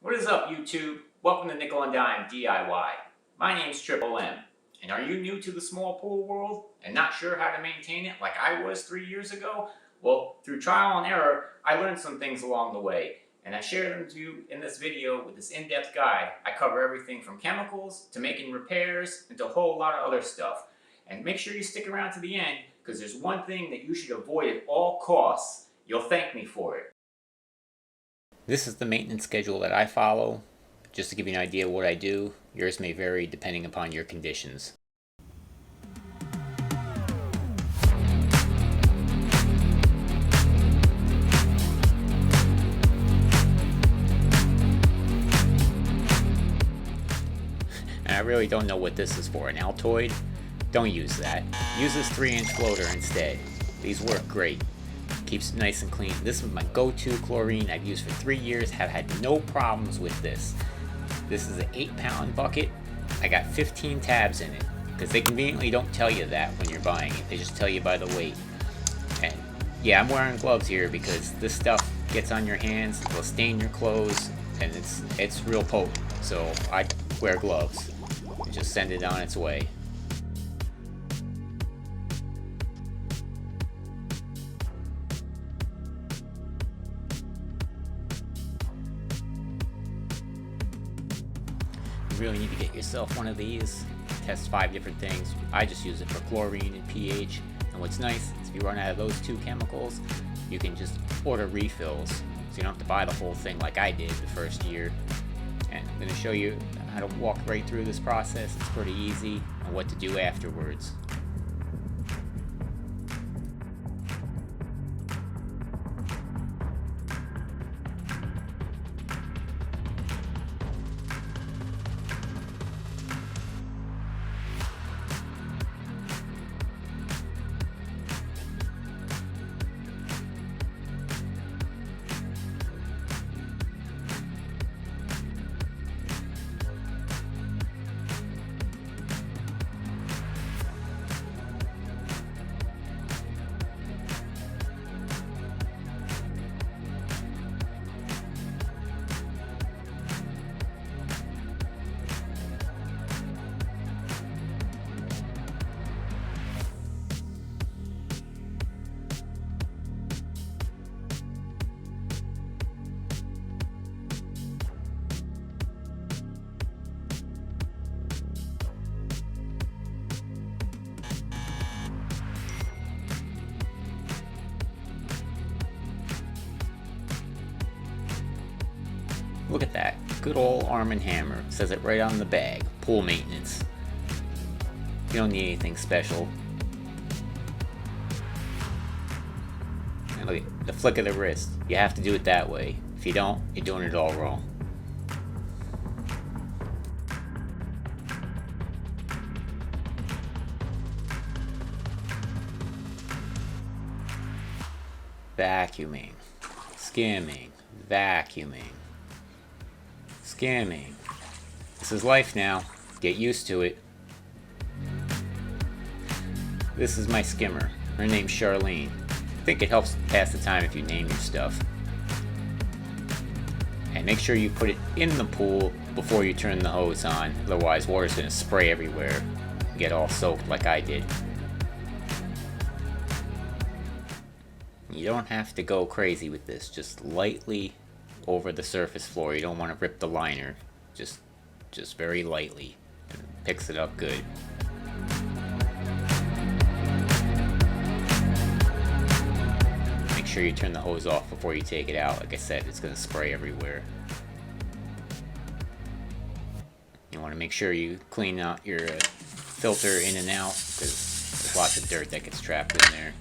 What is up, YouTube? Welcome to Nickel and Dime DIY. My name's Triple M, and are you new to the small pool world and not sure how to maintain it like I was 3 years ago? Well, through trial and error, I learned some things along the way, and I share them to you in this video with this in-depth guide. I cover everything from chemicals to making repairs and to a whole lot of other stuff. And make sure you stick around to the end, because there's one thing that you should avoid at all costs. You'll thank me for it. This is the maintenance schedule that I follow. Just to give you an idea of what I do, yours may vary depending upon your conditions. And I really don't know what this is for, an Altoid? Don't use that. Use this 3-inch floater instead. These work great. Keeps it nice and clean. This is my go-to chlorine I've used for 3 years, have had no problems with this. This is an 8-pound bucket. I got 15 tabs in it, because they conveniently don't tell you that when you're buying it. They just tell you by the weight. And yeah, I'm wearing gloves here because this stuff gets on your hands, it'll stain your clothes, and it's real potent. So I wear gloves. Just send it on its way. You really need to get yourself one of these. Test 5 different things. I just use it for chlorine and pH. And what's nice is if you run out of those 2 chemicals, you can just order refills. So you don't have to buy the whole thing like I did the first year. And I'm going to show you how to walk right through this process. It's pretty easy, and what to do afterwards. Look at that, good old Arm & Hammer. It says it right on the bag, pool maintenance. You don't need anything special. And look at the flick of the wrist. You have to do it that way. If you don't, you're doing it all wrong. Vacuuming, skimming, vacuuming. Skimming. This is life now. Get used to it. This is my skimmer. Her name's Charlene. I think it helps pass the time if you name your stuff. And make sure you put it in the pool before you turn the hose on. Otherwise, water's going to spray everywhere and get all soaked like I did. You don't have to go crazy with this. Just lightly over the surface floor. You don't want to rip the liner. Just very lightly. And it picks it up good. Make sure you turn the hose off before you take it out. Like I said, it's going to spray everywhere. You want to make sure you clean out your filter in and out, because there's lots of dirt that gets trapped in there.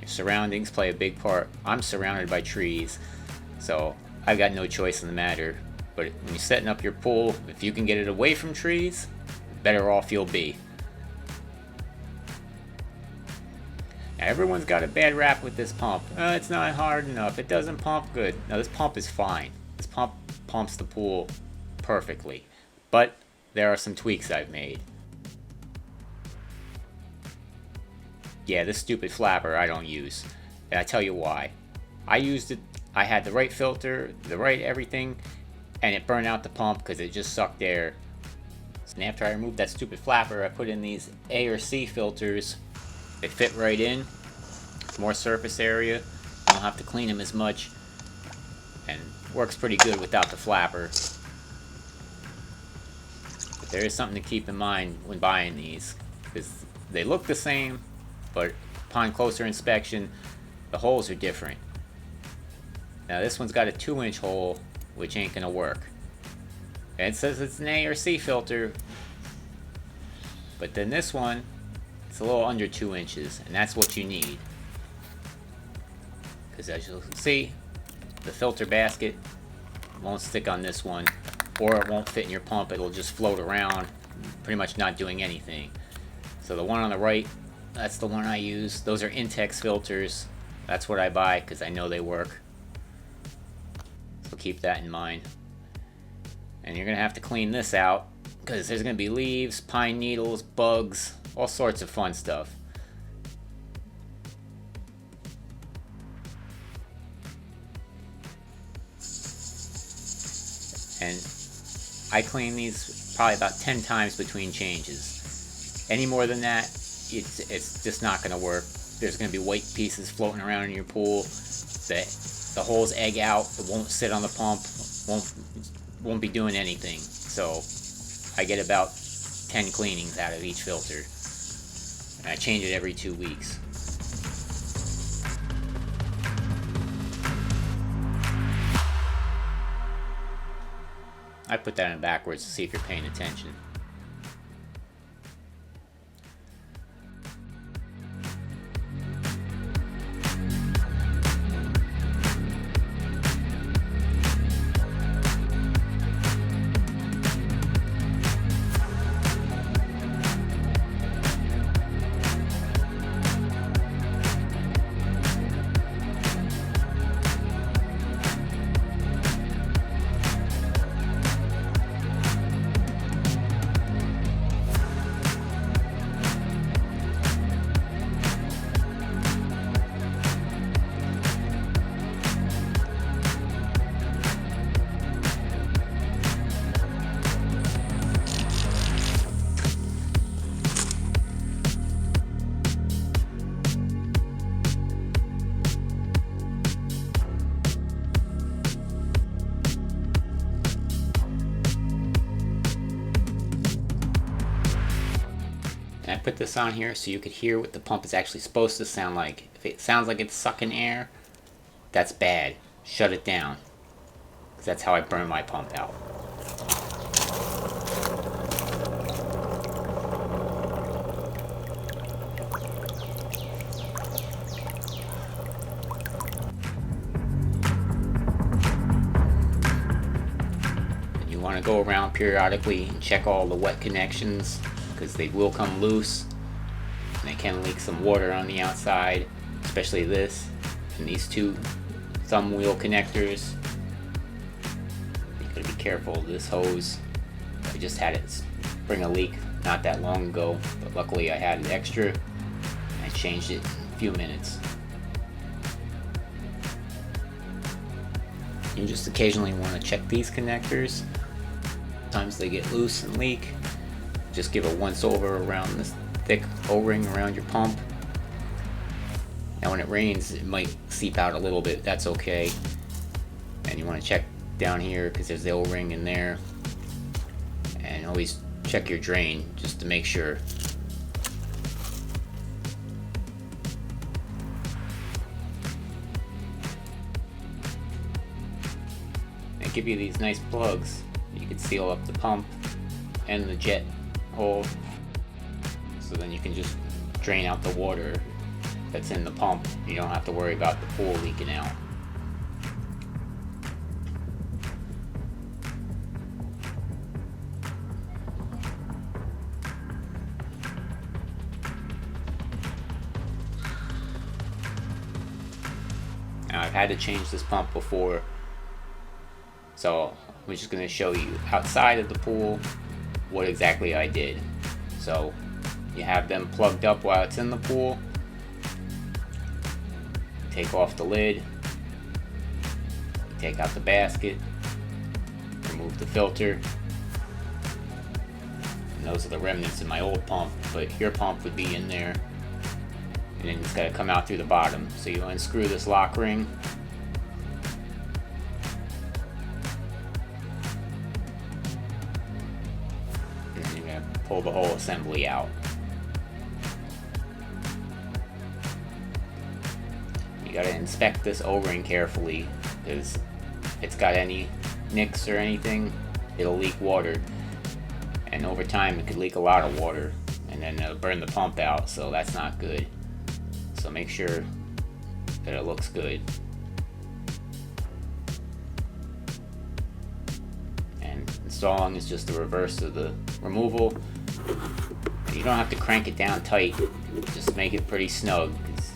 Surroundings play a big part. I'm surrounded by trees, so I've got no choice in the matter. But when you're setting up your pool, if you can get it away from trees, better off you'll be. Now, everyone's got a bad rap with this pump. It's not hard enough. It doesn't pump good. Now, this pump is fine. This pump pumps the pool perfectly. But there are some tweaks I've made. Yeah, this stupid flapper I don't use. And I tell you why. I used it, I had the right filter, the right everything, and it burned out the pump because it just sucked air. And after I removed that stupid flapper, I put in these A or C filters. They fit right in, more surface area. I don't have to clean them as much, and works pretty good without the flapper. But there is something to keep in mind when buying these, because they look the same, but upon closer inspection, the holes are different. Now this one's got a 2-inch hole, which ain't gonna work. And it says it's an A or C filter, but then this one, it's a little under 2 inches, and that's what you need. Because as you'll see, the filter basket won't stick on this one, or it won't fit in your pump. It'll just float around, pretty much not doing anything. So the one on the right, that's the one I use. Those are Intex filters. That's what I buy because I know they work. So keep that in mind. And you're gonna have to clean this out because there's gonna be leaves, pine needles, bugs, all sorts of fun stuff. And I clean these probably about 10 times between changes. Any more than that, it's just not gonna work. There's gonna be white pieces floating around in your pool. The holes egg out. It won't sit on the pump. Won't be doing anything. So I get about 10 cleanings out of each filter, and I change it every 2 weeks. I put that in backwards to see if you're paying attention. And I put this on here so you could hear what the pump is actually supposed to sound like. If it sounds like it's sucking air, that's bad. Shut it down. Because that's how I burn my pump out. And you want to go around periodically and check all the wet connections, because they will come loose and they can leak some water on the outside, especially this and these two thumb wheel connectors. You gotta be careful of this hose. I just had it spring a leak not that long ago, but luckily I had it extra and I changed it in a few minutes. You just occasionally want to check these connectors. Sometimes they get loose and leak. Just give a once over around this thick O-ring around your pump. Now when it rains, it might seep out a little bit. That's okay. And you want to check down here because there's the O-ring in there. And always check your drain just to make sure. They give you these nice plugs. You can seal up the pump and the jet hole, so then you can just drain out the water that's in the pump. You don't have to worry about the pool leaking out. Now I've had to change this pump before, so I'm just going to show you outside of the pool what exactly I did. So you have them plugged up while it's in the pool, take off the lid, take out the basket, remove the filter. And those are the remnants of my old pump, but your pump would be in there. And then it's got to come out through the bottom. So you unscrew this lock ring. And then you're going to pull the whole assembly out. You got to inspect this O-ring carefully, because if it's got any nicks or anything, it'll leak water. And over time it could leak a lot of water, and then it'll burn the pump out, so that's not good. So make sure that it looks good. And installing is just the reverse of the removal. And you don't have to crank it down tight, just make it pretty snug, because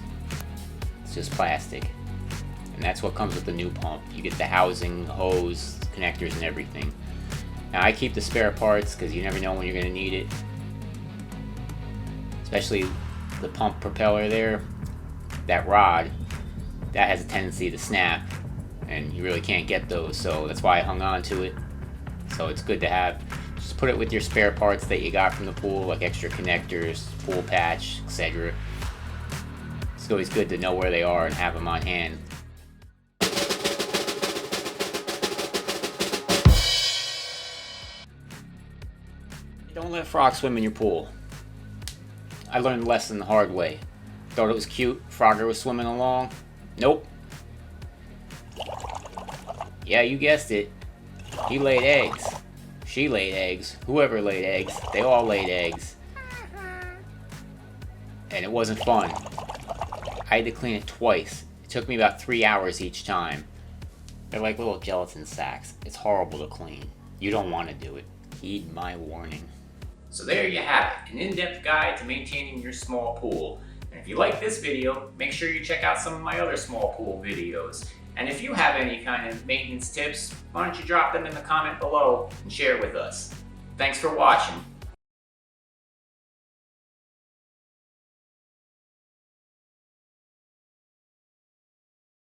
it's just plastic. And that's what comes with the new pump. You get the housing, hose, connectors, and everything. Now I keep the spare parts because you never know when you're going to need it. Especially the pump propeller there. That rod, that has a tendency to snap, and you really can't get those, so that's why I hung on to it. So it's good to have. Just put it with your spare parts that you got from the pool, like extra connectors, pool patch, etc. It's always good to know where they are and have them on hand. Don't let frogs swim in your pool. I learned the lesson the hard way. Thought it was cute, Frogger was swimming along. Nope. Yeah, you guessed it. He laid eggs. She laid eggs. Whoever laid eggs. They all laid eggs. And it wasn't fun. I had to clean it twice. It took me about 3 hours each time. They're like little gelatin sacks. It's horrible to clean. You don't want to do it. Heed my warning. So there you have it, an in-depth guide to maintaining your small pool. And if you like this video, make sure you check out some of my other small pool videos. And if you have any kind of maintenance tips, why don't you drop them in the comment below and share with us. Thanks for watching.